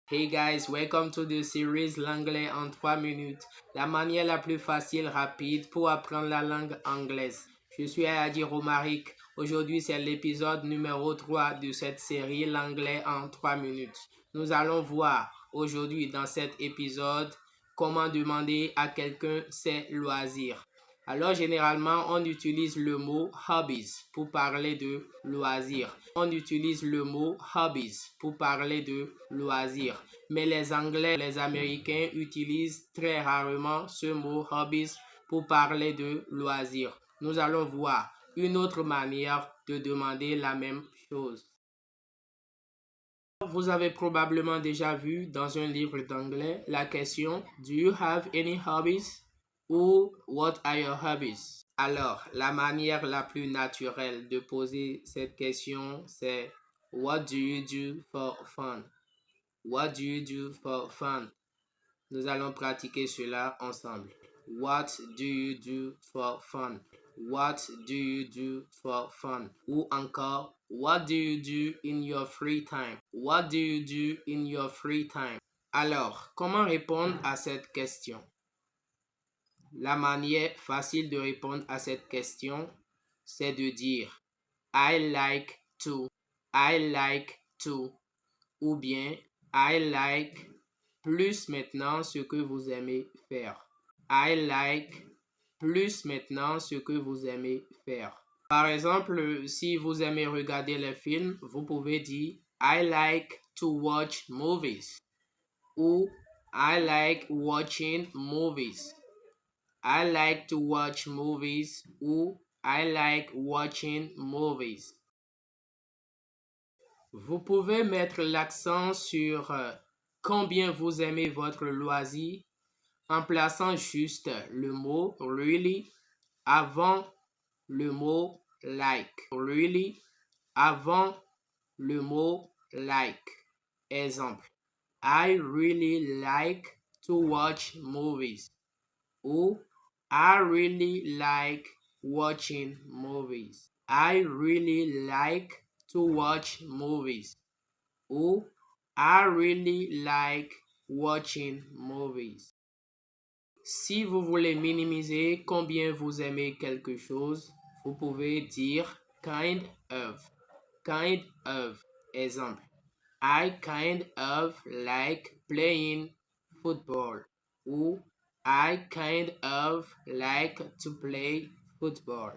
Hey guys, welcome to the series L'anglais en 3 minutes, la manière la plus facile, rapide pour apprendre la langue anglaise. Je suis Ayadi Romaric. Aujourd'hui, c'est l'épisode numéro 3 de cette série L'anglais en 3 minutes. Nous allons voir aujourd'hui dans cet épisode comment demander à quelqu'un ses loisirs. Alors, généralement, on utilise le mot hobbies pour parler de loisirs. On utilise le mot hobbies pour parler de loisirs. Mais les Anglais, les Américains utilisent très rarement ce mot hobbies pour parler de loisirs. Nous allons voir une autre manière de demander la même chose. Vous avez probablement déjà vu dans un livre d'anglais la question Do you have any hobbies? Ou What are your hobbies? Alors, la manière la plus naturelle de poser cette question, c'est What do you do for fun? What do you do for fun? Nous allons pratiquer cela ensemble. What do you do for fun? What do you do for fun? Ou encore, What do you do in your free time? What do you do in your free time? Alors, comment répondre à cette question? La manière facile de répondre à cette question, c'est de dire I like to, I like to, ou bien I like plus maintenant ce que vous aimez faire. I like plus maintenant ce que vous aimez faire. Par exemple, si vous aimez regarder les films, vous pouvez dire I like to watch movies ou I like watching movies. I like to watch movies ou I like watching movies. Vous pouvez mettre l'accent sur combien vous aimez votre loisir en plaçant juste le mot really avant le mot like. Really avant le mot like. Exemple. I really like to watch movies. Ou I really like watching movies. I really like to watch movies. Ou I really like watching movies. Si vous voulez minimiser combien vous aimez quelque chose, vous pouvez dire kind of. Kind of. Exemple. I kind of like playing football. Ou I kind of like to play football.